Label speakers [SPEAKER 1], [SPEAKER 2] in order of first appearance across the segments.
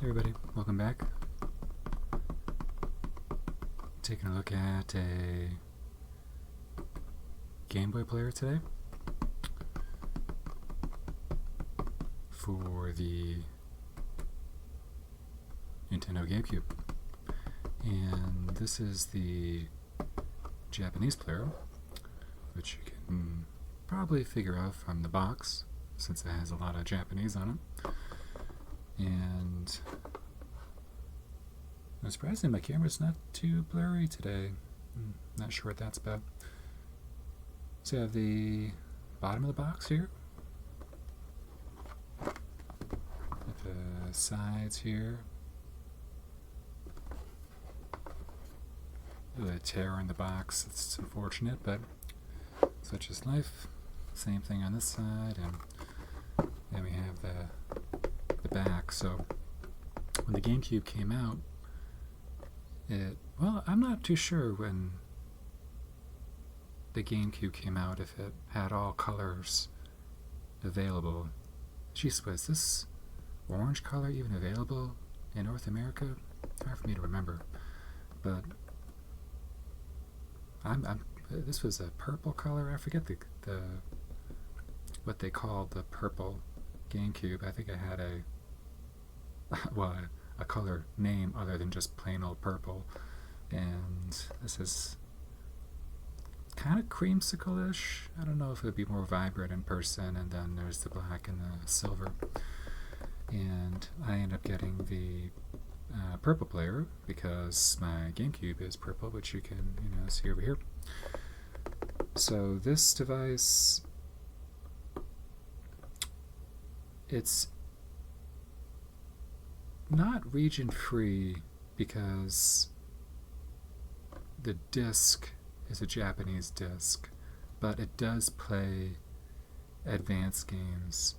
[SPEAKER 1] Hey everybody, welcome back. Taking a look at a Game Boy player today for the Nintendo GameCube. And this is the Japanese player, which you can probably figure out from the box since it has a lot of Japanese on it. And surprisingly, my camera's not too blurry today. Not sure what that's about. So you have the bottom of the box here. With the sides here. A tear in the box. It's unfortunate, but such is life. Same thing on this side, and then we have the back. So when the GameCube came out, I'm not too sure when the GameCube came out if it had all colors available. Jeez, was this orange color even available in North America? Hard for me to remember, but this was a purple color. I forget the what they called the purple GameCube. I think I had a color name other than just plain old purple, and this is kind of creamsicle-ish. I don't know if it would be more vibrant in person, and then there's the black and the silver, and I end up getting the purple player because my GameCube is purple, which you can see over here. So this device, it's not region free because the disc is a Japanese disc, but it does play advanced games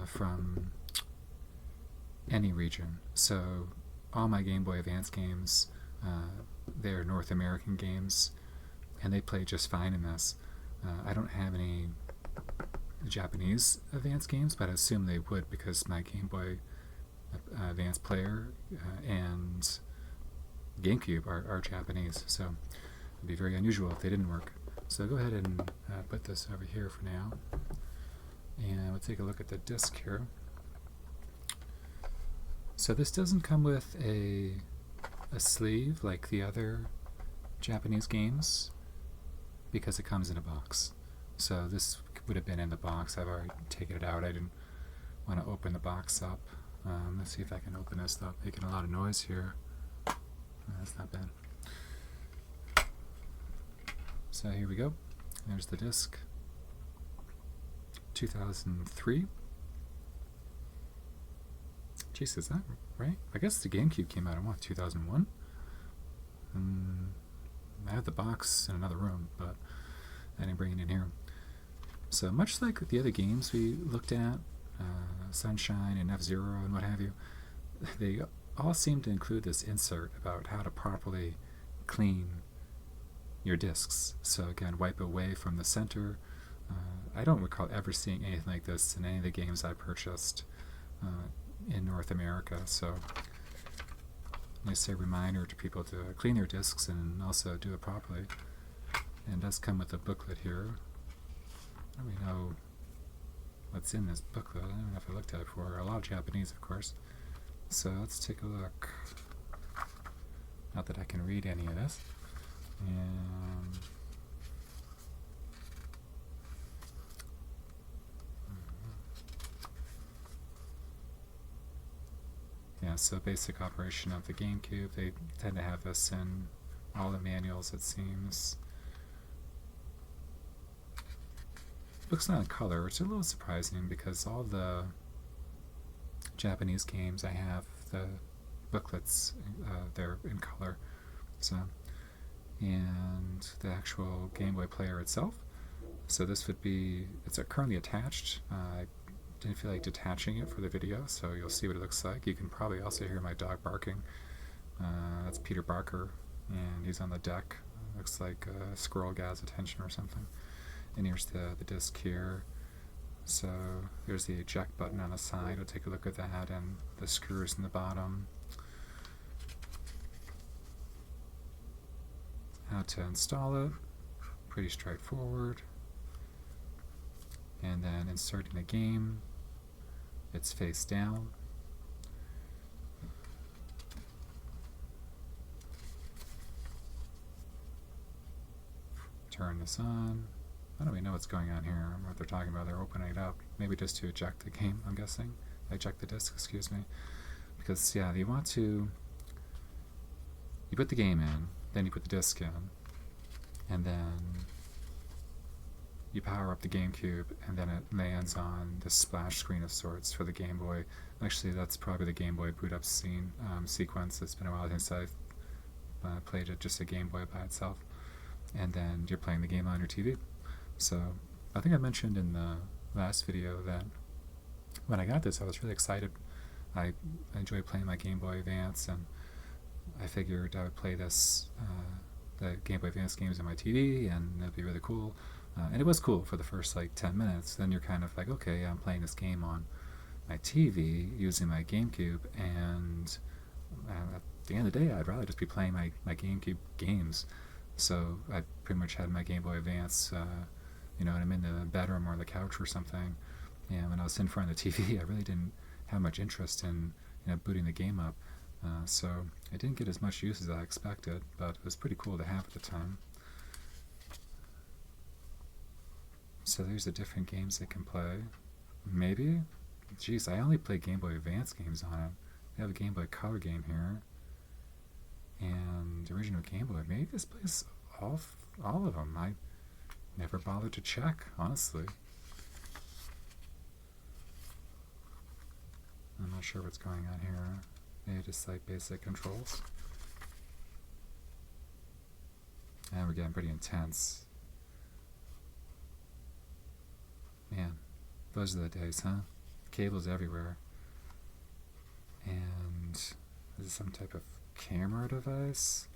[SPEAKER 1] from any region. So all my Game Boy Advance games, they're North American games, and they play just fine in this. I don't have any Japanese Advance games, but I assume they would because my Game Boy Advance player and GameCube are Japanese, so it'd be very unusual if they didn't work. So go ahead and put this over here for now, and we'll take a look at the disc here. So this doesn't come with a sleeve like the other Japanese games because it comes in a box. So this would have been in the box. I've already taken it out. I didn't want to open the box up. Let's see if I can open this without making a lot of noise here. That's not bad. So here we go. There's the disc. 2003. Jeez, is that right? I guess the GameCube came out in 2001? I have the box in another room, but I didn't bring it in here. So much like the other games we looked at, Sunshine and F-Zero and what have you, they all seem to include this insert about how to properly clean your discs. So again, wipe away from the center. I don't recall ever seeing anything like this in any of the games I purchased in North America. So nice a reminder to people to clean their discs and also do it properly. And it does come with a booklet here. I don't really know what's in this booklet. I don't know if I looked at it before. A lot of Japanese, of course. So let's take a look. Not that I can read any of this. And yeah, so basic operation of the GameCube. They tend to have this in all the manuals, it seems. Book's not in color, which is a little surprising because all the Japanese games I have, the booklets, they're in color. So, and the actual Game Boy player itself. So this would be, it's currently attached. I didn't feel like detaching it for the video, so you'll see what it looks like. You can probably also hear my dog barking. That's Peter Barker, and he's on the deck. Looks like a squirrel got his attention or something. And here's the disc here. So here's the eject button on the side. We'll take a look at that, and the screws in the bottom. How to install it, pretty straightforward. And then inserting the game, it's face down. Turn this on. I don't even know what's going on here, what they're talking about. They're opening it up, maybe just to eject the game, I'm guessing. Eject the disc, excuse me. Because, yeah, you want to, you put the game in, then you put the disc in, and then you power up the GameCube, and then it lands on this splash screen of sorts for the Game Boy. Actually, that's probably the Game Boy boot up scene sequence. It's been a while since I've played it, just a Game Boy by itself. And then you're playing the game on your TV. So I think I mentioned in the last video that when I got this, I was really excited. I enjoyed playing my Game Boy Advance, and I figured I would play this, the Game Boy Advance games on my TV, and it'd be really cool. And it was cool for the first like 10 minutes. Then you're kind of like, okay, I'm playing this game on my TV using my GameCube, and at the end of the day, I'd rather just be playing my GameCube games. So I pretty much had my Game Boy Advance, and I'm in the bedroom or the couch or something. And when I was in front of the TV, I really didn't have much interest in booting the game up. So I didn't get as much use as I expected, but it was pretty cool to have at the time. So there's the different games they can play. Maybe? Jeez, I only play Game Boy Advance games on it. They have a Game Boy Color game here. And original Game Boy. Maybe this plays all of them. I never bothered to check, honestly. I'm not sure what's going on here. Maybe just like basic controls. And we're getting pretty intense. Man, those are the days, huh? Cables everywhere. And this is some type of camera device.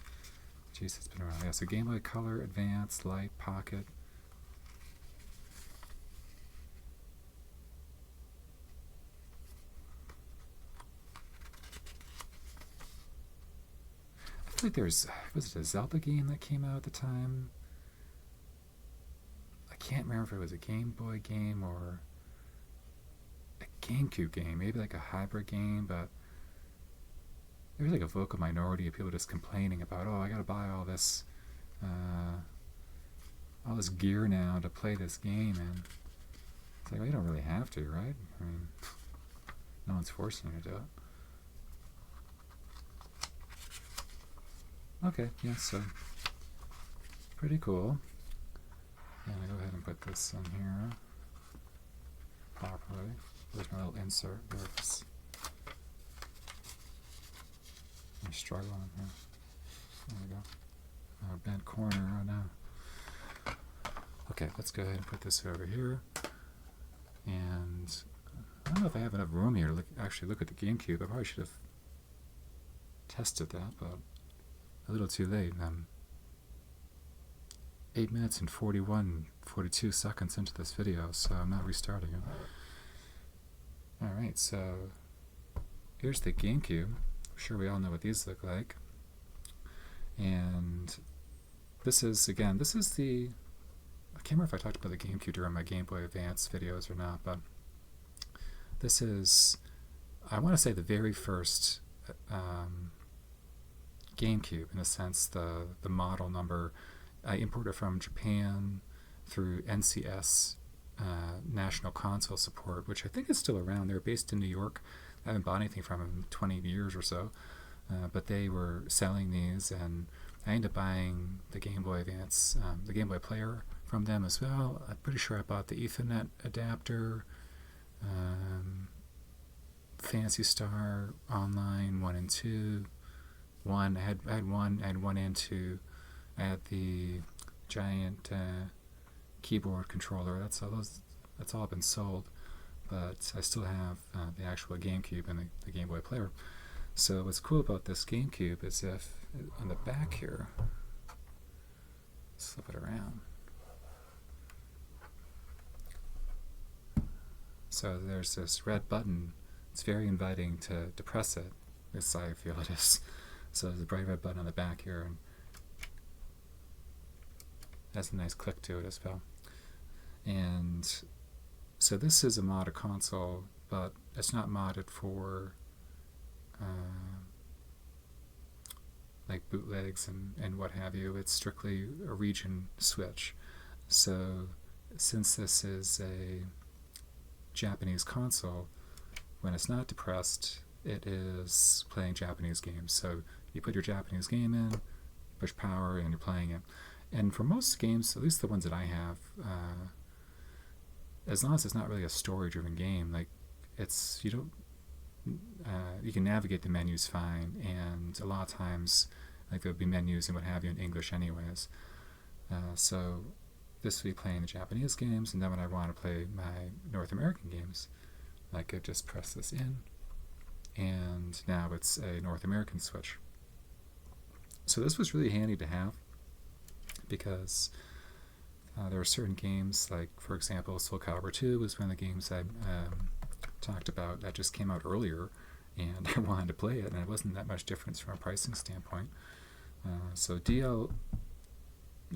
[SPEAKER 1] Jeez, it's been around. Yeah, so Game Boy Color, Advance, Light, Pocket. I feel like was it a Zelda game that came out at the time? I can't remember if it was a Game Boy game or a GameCube game, maybe like a hybrid game, but there was like a vocal minority of people just complaining about, I gotta buy all this gear now to play this game, and it's like, well, you don't really have to, right? I mean, no one's forcing you to do it. Okay, yeah, so pretty cool. I'm gonna go ahead and put this in here properly. There's my little insert. There's I'm struggling here. There we go. Bent corner. Oh no. Okay, let's go ahead and put this over here. And I don't know if I have enough room here to actually look at the GameCube. I probably should have tested that, but a little too late. 8 minutes and 42 seconds into this video, so I'm not restarting it. Alright, so here's the GameCube. I'm sure we all know what these look like. And this is the, I can't remember if I talked about the GameCube during my Game Boy Advance videos or not, but this is, I want to say, the very first GameCube, in a sense, the model number. I imported from Japan through NCS, National Console Support, which I think is still around. They're based in New York. I haven't bought anything from them in 20 years or so, but they were selling these, and I ended up buying the Game Boy Advance, the Game Boy Player from them as well. I'm pretty sure I bought the Ethernet adapter, Fantasy Star Online 1 and 2. I had one and 2. I had the giant keyboard controller. That's all been sold, but I still have the actual GameCube and the Game Boy Player. So what's cool about this GameCube is if on the back here, slip it around. So there's this red button. It's very inviting to press it. This I feel it is. So there's a bright red button on the back here, and has a nice click to it as well. And so this is a modded console, but it's not modded for like bootlegs and what have you. It's strictly a region switch. So since this is a Japanese console, when it's not depressed, it is playing Japanese games. So you put your Japanese game in, push power, and you're playing it. And for most games, at least the ones that I have, as long as it's not really a story-driven game, like you can navigate the menus fine, and a lot of times, like there'll be menus and what have you in English anyways. So this will be playing the Japanese games, and then when I want to play my North American games, I could just press this in, and now it's a North American switch. So this was really handy to have, because there are certain games, like for example Soul Calibur 2 was one of the games I talked about that just came out earlier, and I wanted to play it, and it wasn't that much difference from a pricing standpoint. So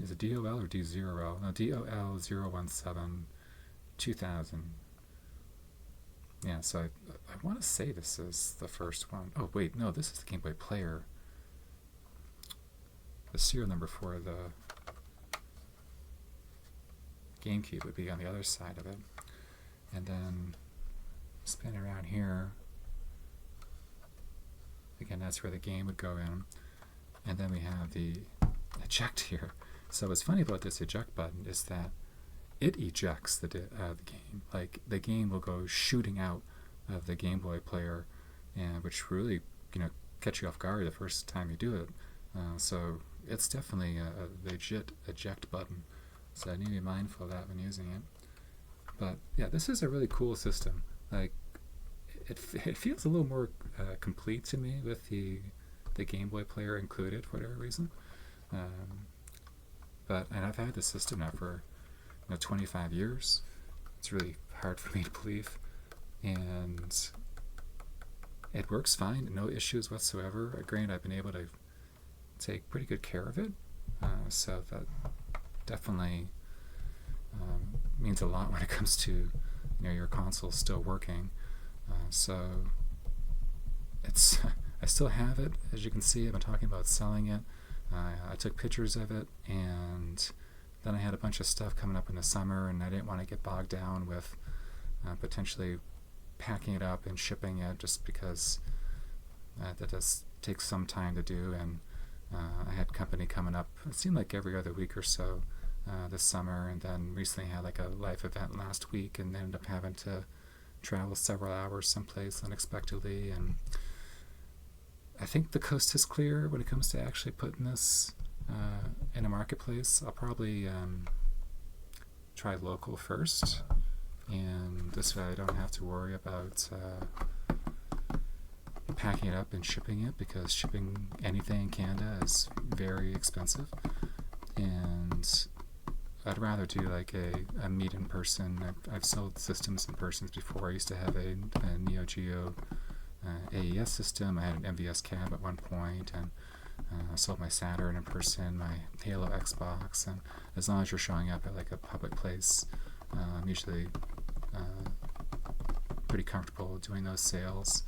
[SPEAKER 1] is it DOL or D0L? No, DOL 017 2000. Yeah, so I want to say this is the first one. Oh wait, no, this is the Game Boy Player. The serial number for the GameCube would be on the other side of it. And then spin around here. Again, that's where the game would go in. And then we have the eject here. So what's funny about this eject button is that it ejects the game. Like the game will go shooting out of the Game Boy Player, and which really catch you off guard the first time you do it. So it's definitely a legit eject button. So I need to be mindful of that when using it. But yeah, this is a really cool system. Like it feels a little more complete to me with the Game Boy Player included for whatever reason. And I've had this system now for 25 years. It's really hard for me to believe, and it works fine, no issues whatsoever. Granted, I've been able to take pretty good care of it, so that definitely means a lot when it comes to your console still working. So it's I still have it. As you can see, I've been talking about selling it. I took pictures of it, and then I had a bunch of stuff coming up in the summer, and I didn't want to get bogged down with potentially packing it up and shipping it, just because that does take some time to do. And I had company coming up, it seemed like every other week or so this summer, and then recently had like a live event last week, and ended up having to travel several hours someplace unexpectedly. And I think the coast is clear when it comes to actually putting this in a marketplace. I'll probably try local first, and this way I don't have to worry about packing it up and shipping it, because shipping anything in Canada is very expensive. And I'd rather do like a meet in person. I've sold systems in persons before. I used to have a Neo Geo AES system. I had an MVS cab at one point, and I sold my Saturn in person, my Halo Xbox, and as long as you're showing up at like a public place, I'm usually pretty comfortable doing those sales.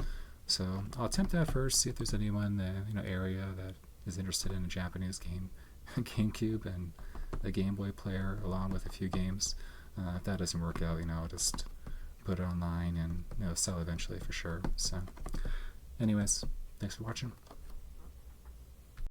[SPEAKER 1] So I'll attempt that first, see if there's anyone in the area that is interested in a Japanese game, GameCube and a Game Boy Player, along with a few games. If that doesn't work out, I'll just put it online and sell eventually for sure. So anyways, thanks for watching.